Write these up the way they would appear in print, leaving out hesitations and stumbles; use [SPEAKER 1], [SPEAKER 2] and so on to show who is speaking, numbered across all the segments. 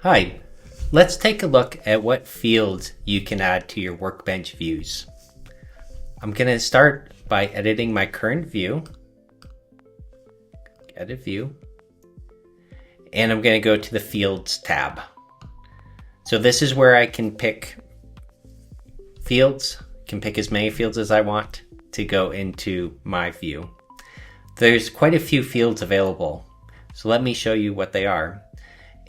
[SPEAKER 1] Hi, let's take a look at what fields you can add to your Workbench views. I'm going to start by editing my current view. Edit view. And I'm going to go to the Fields tab. So this is where I can pick fields, can pick as many fields as I want to go into my view. There's quite a few fields available, so let me show you what they are.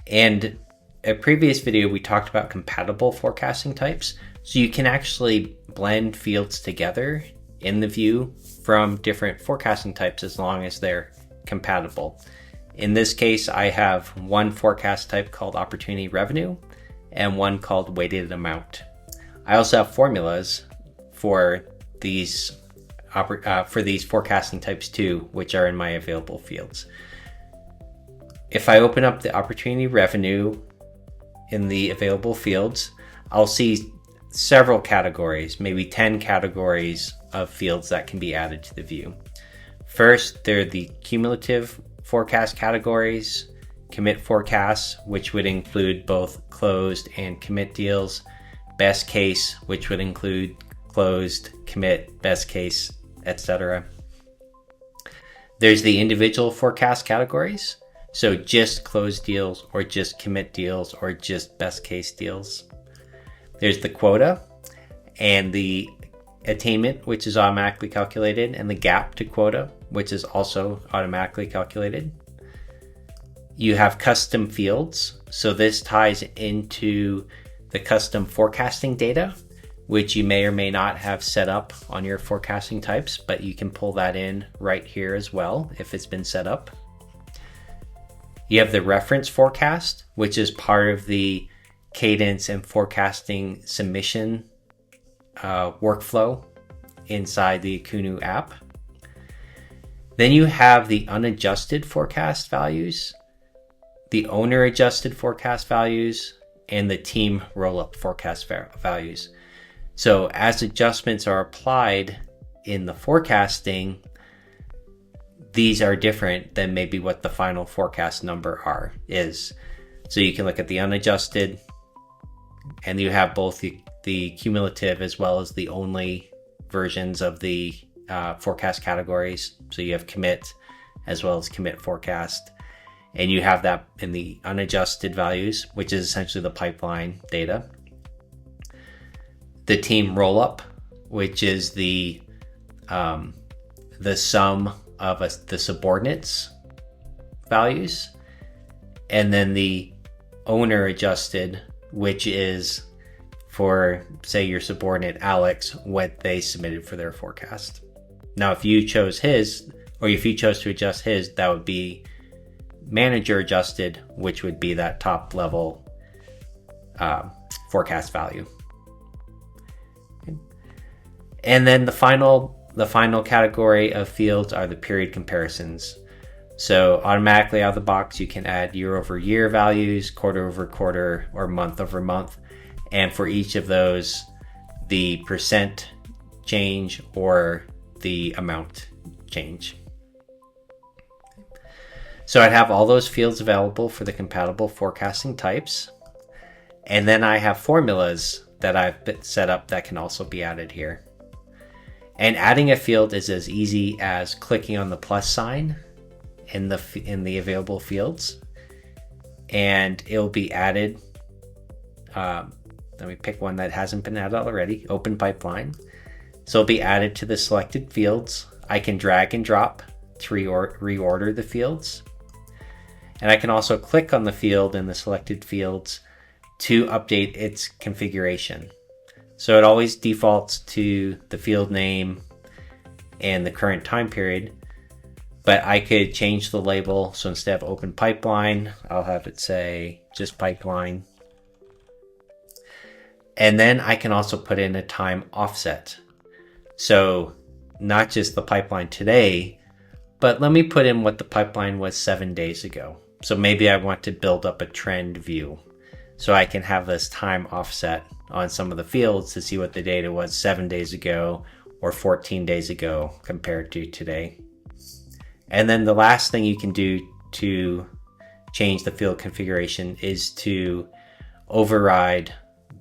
[SPEAKER 1] And a previous video, we talked about compatible forecasting types. So you can actually blend fields together in the view from different forecasting types as long as they're compatible. In this case, I have one forecast type called opportunity revenue and one called weighted amount. I also have formulas for these forecasting types too, which are in my available fields. If I open up the opportunity revenue in the available fields, I'll see several categories, maybe 10 categories of fields that can be added to the view. First, there are the cumulative forecast categories, commit forecasts, which would include both closed and commit deals, best case, which would include closed, commit, best case, etc. There's the individual forecast categories, so just closed deals or just commit deals or just best case deals. There's the quota and the attainment, which is automatically calculated, and the gap to quota, which is also automatically calculated. You have custom fields. So this ties into the custom forecasting data, which you may or may not have set up on your forecasting types, but you can pull that in right here as well if it's been set up. You have the reference forecast, which is part of the cadence and forecasting submission workflow inside the Akoonu app. Then you have the unadjusted forecast values, the owner adjusted forecast values, and the team roll-up forecast values. So as adjustments are applied in the forecasting, these are different than maybe what the final forecast number is. So you can look at the unadjusted, and you have both the cumulative as well as the only versions of the forecast categories. So you have commit as well as commit forecast. And you have that in the unadjusted values, which is essentially the pipeline data. The team roll-up, which is the sum of the subordinates values. And then the owner adjusted, which is for, say, your subordinate Alex, what they submitted for their forecast. Now, if you chose his, or if you chose to adjust his, that would be manager adjusted, which would be that top level forecast value. And then the final category of fields are the period comparisons. So automatically out of the box, you can add year over year values, quarter over quarter, or month over month. And for each of those, the percent change or the amount change. So I'd have all those fields available for the compatible forecasting types. And then I have formulas that I've set up that can also be added here. And adding a field is as easy as clicking on the plus sign in the available fields, and it'll be added. Let me pick one that hasn't been added already. Open pipeline. So it'll be added to the selected fields. I can drag and drop to reorder the fields. And I can also click on the field in the selected fields to update its configuration. So it always defaults to the field name and the current time period, but I could change the label. So instead of open pipeline, I'll have it say just pipeline. And then I can also put in a time offset. So not just the pipeline today, but let me put in what the pipeline was 7 days ago. So maybe I want to build up a trend view. So I can have this time offset on some of the fields to see what the data was 7 days ago or 14 days ago compared to today. And then the last thing you can do to change the field configuration is to override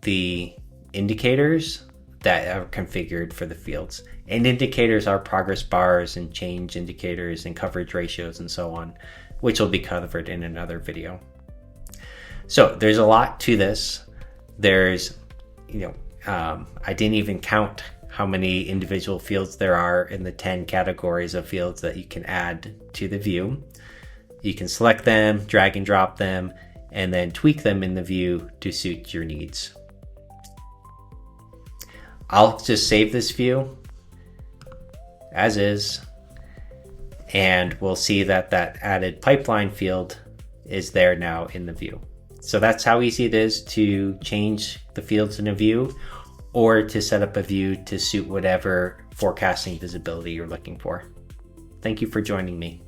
[SPEAKER 1] the indicators that are configured for the fields. And indicators are progress bars and change indicators and coverage ratios and so on, which will be covered in another video. So there's a lot to this. There's, I didn't even count how many individual fields there are in the 10 categories of fields that you can add to the view. You can select them, drag and drop them, and then tweak them in the view to suit your needs. I'll just save this view as is, and we'll see that that added pipeline field is there now in the view. So that's how easy it is to change the fields in a view, or to set up a view to suit whatever forecasting visibility you're looking for. Thank you for joining me.